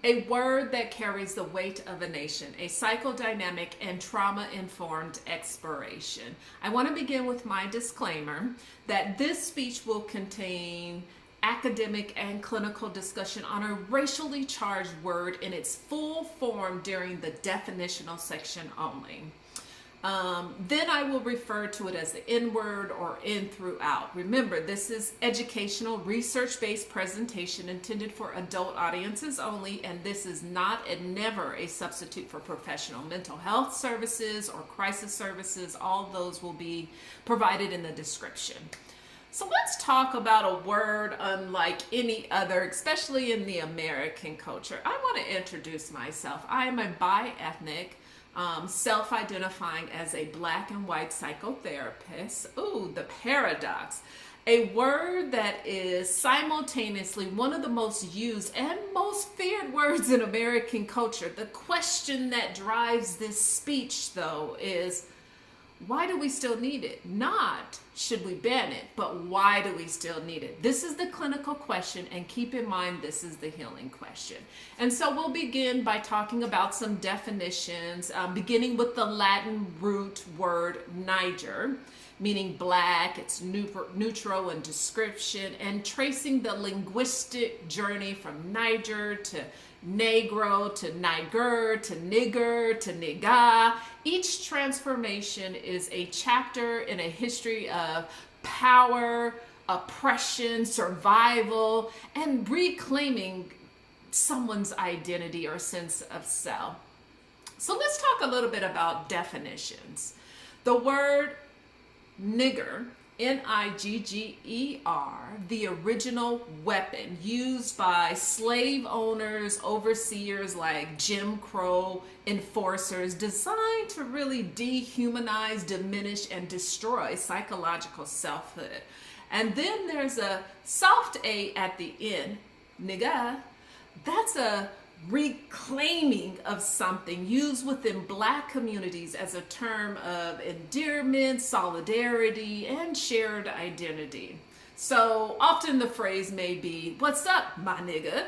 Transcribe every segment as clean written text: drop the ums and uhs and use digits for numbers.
A word that carries the weight of a nation, a psychodynamic and trauma-informed exploration. I want to begin with my disclaimer that this speech will contain academic and clinical discussion on a racially charged word in its full form during the definitional section only. Then I will refer to it as the N-word or in throughout. Remember, this is educational, research-based presentation intended for adult audiences only, and this is not and never a substitute for professional mental health services or crisis services. All those will be provided in the description. So let's talk about a word unlike any other, especially in the American culture. I want to introduce myself. I am a bi-ethnic, self-identifying as a black and white psychotherapist. Ooh, the paradox. A word that is simultaneously one of the most used and most feared words in American culture. The question that drives this speech, though, is why do we still need it? Not should we ban it, but why do we still need it? This is the clinical question, and keep in mind this is the healing question. And so we'll begin by talking about some definitions, beginning with the Latin root word Niger, meaning black. It's neutral in description, and tracing the linguistic journey from Niger to Negro to Nigger to Nigger to Nigga. Each transformation is a chapter in a history of power, oppression, survival, and reclaiming someone's identity or sense of self. So let's talk a little bit about definitions. The word nigger, N-I-G-G-E-R, the original weapon used by slave owners, overseers like Jim Crow enforcers, designed to really dehumanize, diminish, and destroy psychological selfhood. And then there's a soft A at the end, nigga. That's a reclaiming of something used within black communities as a term of endearment, solidarity, and shared identity. So often the phrase may be, "What's up, my nigga?"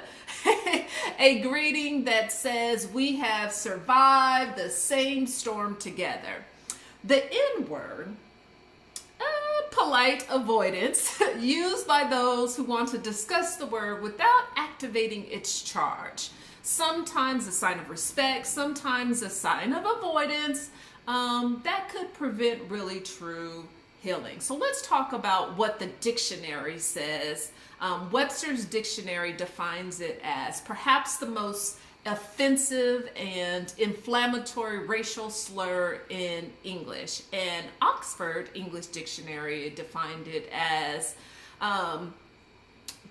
A greeting that says we have survived the same storm together. The N-word, polite avoidance used by those who want to discuss the word without activating its charge. Sometimes a sign of respect, sometimes a sign of avoidance, that could prevent really true healing. So let's talk about what the dictionary says. Webster's dictionary defines it as perhaps the most offensive and inflammatory racial slur in English. And Oxford English Dictionary defined it as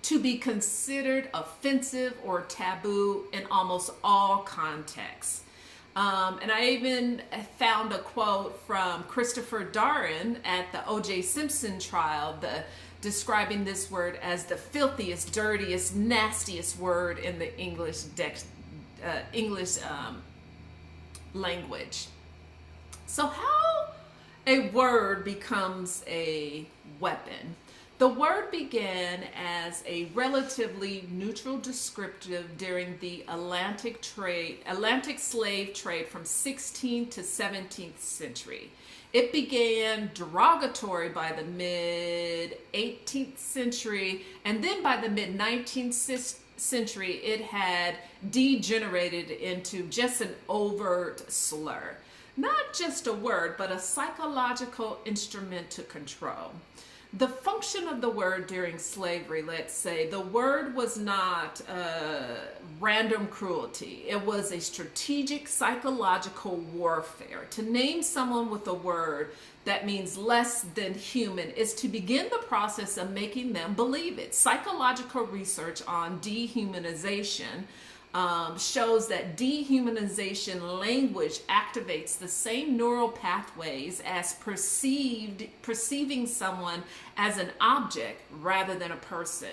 to be considered offensive or taboo in almost all contexts. And I even found a quote from Christopher Darden at the O.J. Simpson trial, describing this word as the filthiest, dirtiest, nastiest word in the English language. So how a word becomes a weapon. The word began as a relatively neutral descriptive during the Atlantic slave trade from 16th to 17th century. It began derogatory by the mid-18th century, and then by the mid-19th century, it had degenerated into just an overt slur. Not just a word, but a psychological instrument to control. The function of the word during slavery, let's say, the word was not random cruelty. It was a strategic psychological warfare. To name someone with a word that means less than human is to begin the process of making them believe it. Psychological research on dehumanization shows that dehumanization language activates the same neural pathways as perceiving someone as an object rather than a person,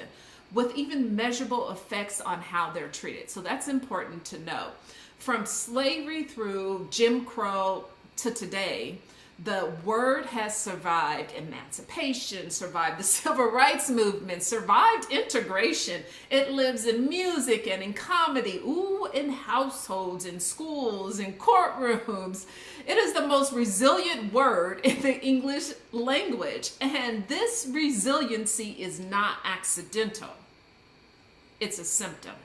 with even measurable effects on how they're treated. So that's important to know. From slavery through Jim Crow to today, The word has survived emancipation, survived the civil rights movement, survived integration. It lives in music and in comedy, in households, in schools, in courtrooms. It is the most resilient word in the English language. And this resiliency is not accidental. It's a symptom.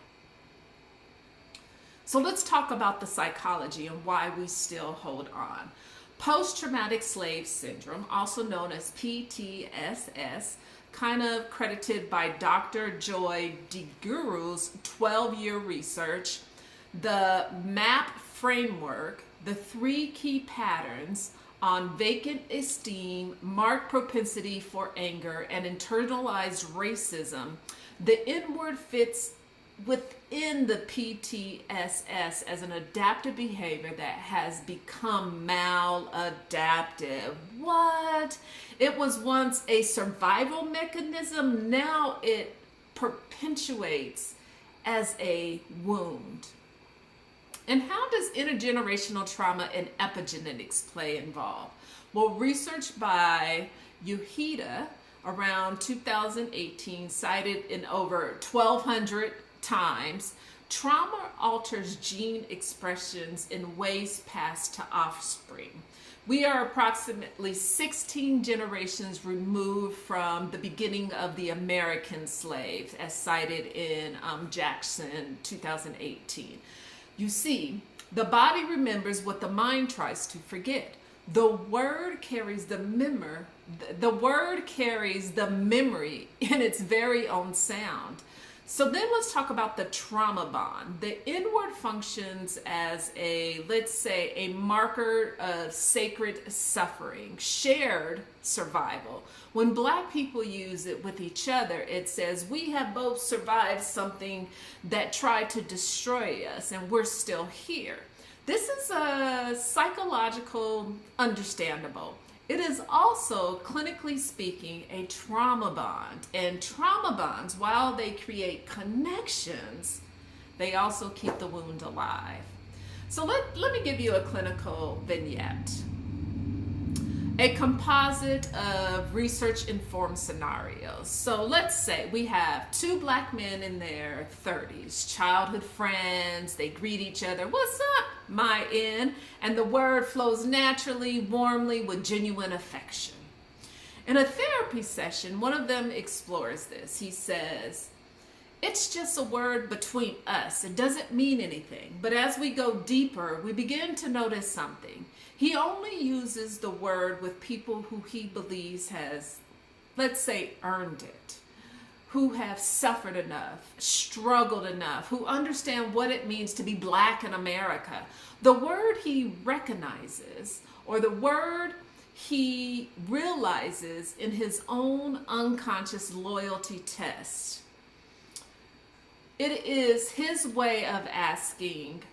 So let's talk about the psychology and why we still hold on. Post-traumatic slave syndrome, also known as PTSS, kind of credited by Dr. Joy DeGuru's 12-year research, the MAP framework, the 3 key patterns on vacant esteem, marked propensity for anger, and internalized racism, the inward fits within the PTSS as an adaptive behavior that has become maladaptive. What? It was once a survival mechanism. Now it perpetuates as a wound. And how does intergenerational trauma and epigenetics play involved? Well, research by Uehida around 2018 cited in over 1,200 times, trauma alters gene expressions in ways passed to offspring. We are approximately 16 generations removed from the beginning of the American slaves, as cited in Jackson 2018. You see, the body remembers what the mind tries to forget. The word carries the memory in its very own sound. So then let's talk about the trauma bond. The inward functions as let's say, a marker of sacred suffering, shared survival. When Black people use it with each other, it says, we have both survived something that tried to destroy us, and we're still here. This is a psychological understandable. It is also, clinically speaking, a trauma bond. And trauma bonds, while they create connections, they also keep the wound alive. So let me give you a clinical vignette. A composite of research-informed scenarios. So let's say we have 2 Black men in their 30s, childhood friends, they greet each other, what's up, my in, and the word flows naturally, warmly, with genuine affection. In a therapy session, one of them explores this. He says, it's just a word between us. It doesn't mean anything. But as we go deeper, we begin to notice something. He only uses the word with people who he believes has, let's say, earned it, who have suffered enough, struggled enough, who understand what it means to be Black in America. The word he recognizes, or the word he realizes in his own unconscious loyalty test, it is his way of asking,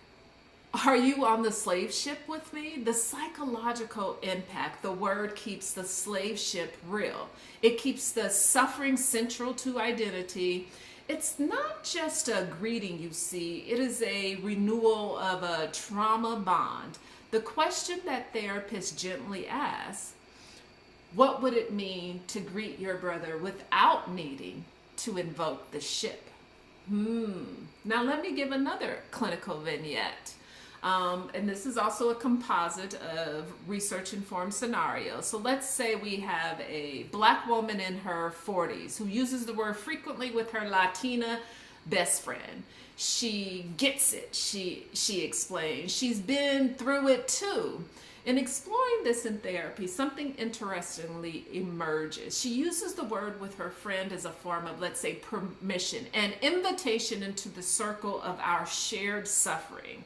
are you on the slave ship with me? The psychological impact, the word keeps the slave ship real. It keeps the suffering central to identity. It's not just a greeting, you see. It is a renewal of a trauma bond. The question that therapists gently ask, what would it mean to greet your brother without needing to invoke the ship? Now let me give another clinical vignette. And this is also a composite of research-informed scenarios. So let's say we have a Black woman in her 40s who uses the word frequently with her Latina best friend. She gets it, she explains. She's been through it too. In exploring this in therapy, something interestingly emerges. She uses the word with her friend as a form of, let's say, permission, an invitation into the circle of our shared suffering.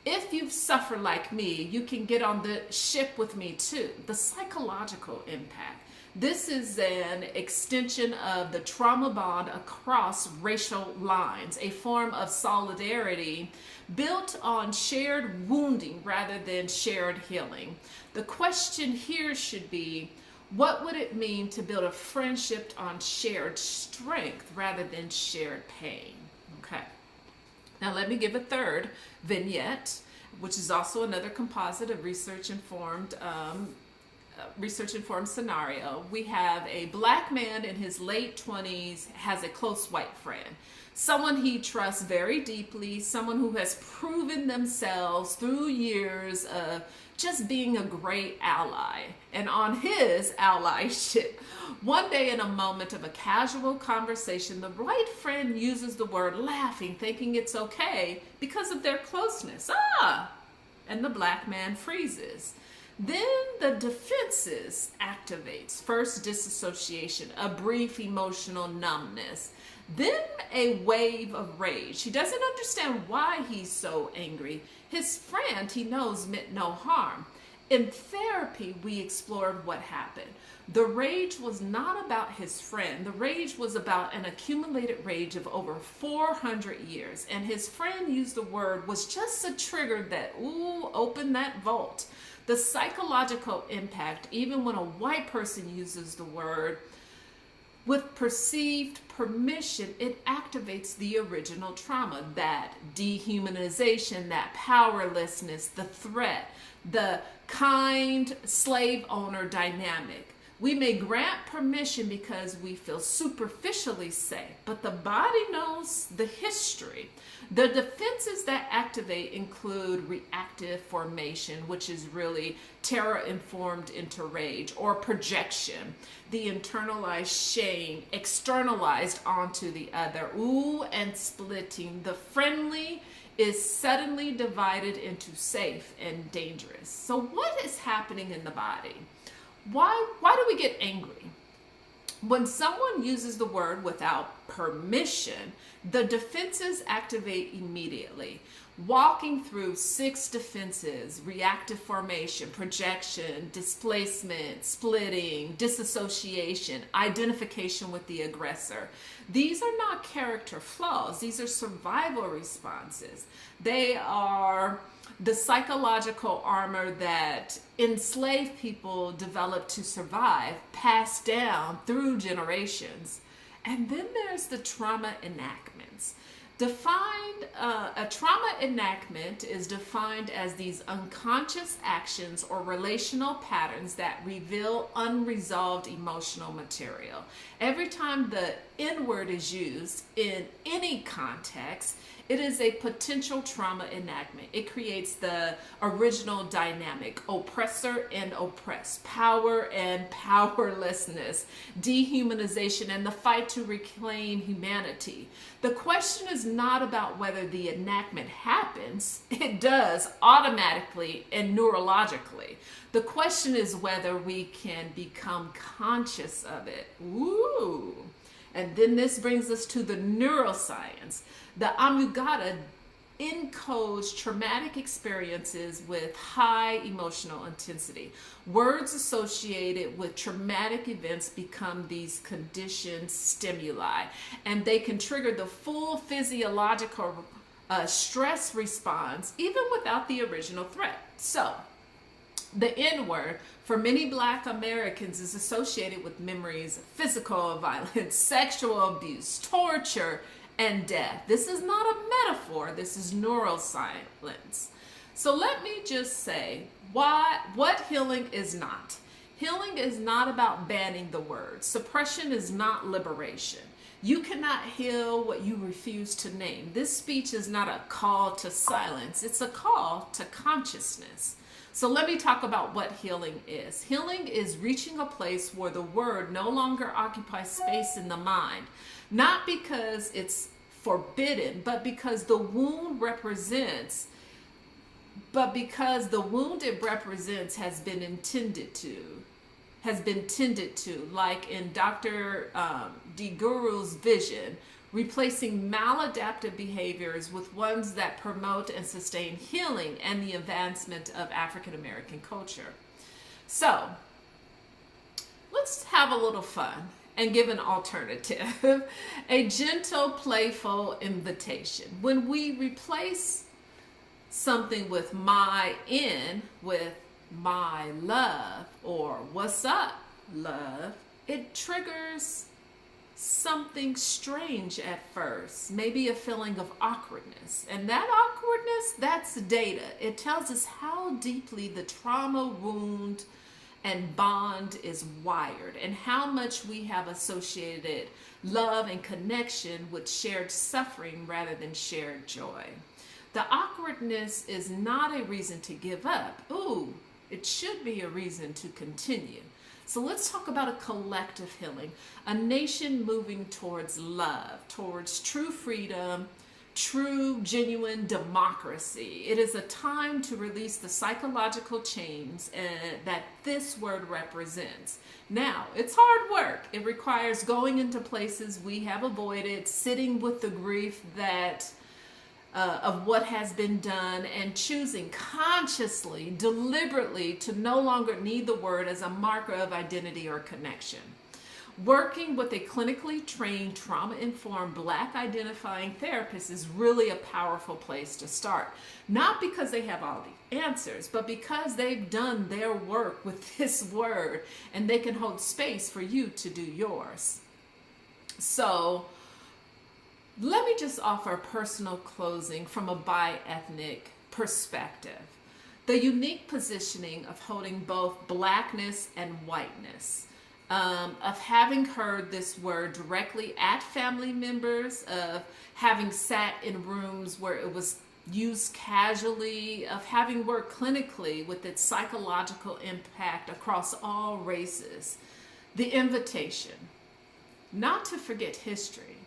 If you've suffered like me, you can get on the ship with me too. The psychological impact. This is an extension of the trauma bond across racial lines, a form of solidarity built on shared wounding rather than shared healing. The question here should be, what would it mean to build a friendship on shared strength rather than shared pain? Okay. Now let me give a third vignette, which is also another composite of research-informed research-informed scenario. We have a black man in his late 20s, has a close white friend. Someone he trusts very deeply, someone who has proven themselves through years of just being a great ally. And on his allyship, one day in a moment of a casual conversation, the right friend uses the word laughing, thinking it's okay because of their closeness. And the black man freezes. Then the defenses activates. First, disassociation, a brief emotional numbness, then a wave of rage. He doesn't understand why he's so angry. His friend, he knows, meant no harm. In therapy, we explored what happened. The rage was not about his friend. The rage was about an accumulated rage of over 400 years. And his friend used the word was just a trigger that, open that vault. The psychological impact, even when a white person uses the word with perceived permission, it activates the original trauma, that dehumanization, that powerlessness, the threat, the kind slave owner dynamic. We may grant permission because we feel superficially safe, but the body knows the history. The defenses that activate include reactive formation, which is really terror-informed into rage, or projection, the internalized shame externalized onto the other. And splitting. The friendly is suddenly divided into safe and dangerous. So what is happening in the body? Why do we get angry? When someone uses the word without permission, the defenses activate immediately. Walking through 6 defenses: reactive formation, projection, displacement, splitting, disassociation, identification with the aggressor. These are not character flaws. These are survival responses. They are the psychological armor that enslaved people developed to survive, passed down through generations. And then there's the trauma enactments. A trauma enactment is defined as these unconscious actions or relational patterns that reveal unresolved emotional material. Every time the N word is used in any context, it is a potential trauma enactment. It creates the original dynamic: oppressor and oppressed, power and powerlessness, dehumanization, and the fight to reclaim humanity. The question is not about whether the enactment happens. It does automatically and neurologically. The question is whether we can become conscious of it. And then this brings us to the neuroscience. The amygdala encodes traumatic experiences with high emotional intensity. Words associated with traumatic events become these conditioned stimuli, and they can trigger the full physiological stress response even without the original threat. So, the N word for many Black Americans is associated with memories of physical violence, sexual abuse, torture, and death. This is not a metaphor. This is neuroscience. So let me just say what healing is not. Healing is not about banning the word. Suppression is not liberation. You cannot heal what you refuse to name. This speech is not a call to silence. It's a call to consciousness. So let me talk about what healing is. Healing is reaching a place where the word no longer occupies space in the mind, not because it's forbidden, but because the wound it represents has been tended to, like in Dr. DeGuru's vision, replacing maladaptive behaviors with ones that promote and sustain healing and the advancement of African American culture. So let's have a little fun and give an alternative, a gentle, playful invitation. When we replace something with my in with my love or what's up, love, it triggers something strange at first, maybe a feeling of awkwardness. And that awkwardness, that's data. It tells us how deeply the trauma wound and bond is wired, and how much we have associated love and connection with shared suffering rather than shared joy. The awkwardness is not a reason to give up. Ooh, it should be a reason to continue. So let's talk about a collective healing, a nation moving towards love, towards true freedom, true, genuine democracy. It is a time to release the psychological chains that this word represents. Now, it's hard work. It requires going into places we have avoided, sitting with the grief that of what has been done, and choosing consciously, deliberately to no longer need the word as a marker of identity or connection. Working with a clinically trained, trauma-informed, Black identifying therapist is really a powerful place to start. Not because they have all the answers, but because they've done their work with this word, and they can hold space for you to do yours. So let me just offer a personal closing from a bi-ethnic perspective. The unique positioning of holding both Blackness and whiteness. Of having heard this word directly at family members, of having sat in rooms where it was used casually, of having worked clinically with its psychological impact across all races. The invitation, not to forget history,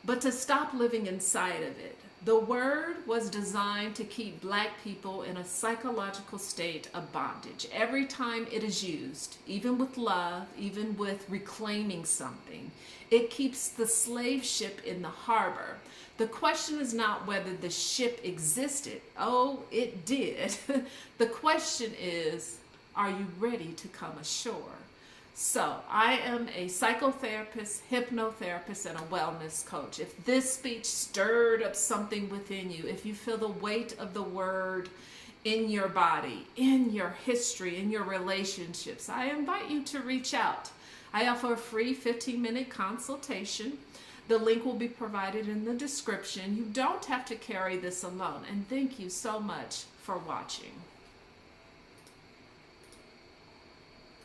but to stop living inside of it. The word was designed to keep Black people in a psychological state of bondage. Every time it is used, even with love, even with reclaiming something, it keeps the slave ship in the harbor. The question is not whether the ship existed. Oh, it did. The question is, are you ready to come ashore? So I am a psychotherapist, hypnotherapist, and a wellness coach. If this speech stirred up something within you, if you feel the weight of the word in your body, in your history, in your relationships, I invite you to reach out. I offer a free 15-minute consultation. The link will be provided in the description. You don't have to carry this alone. And thank you so much for watching.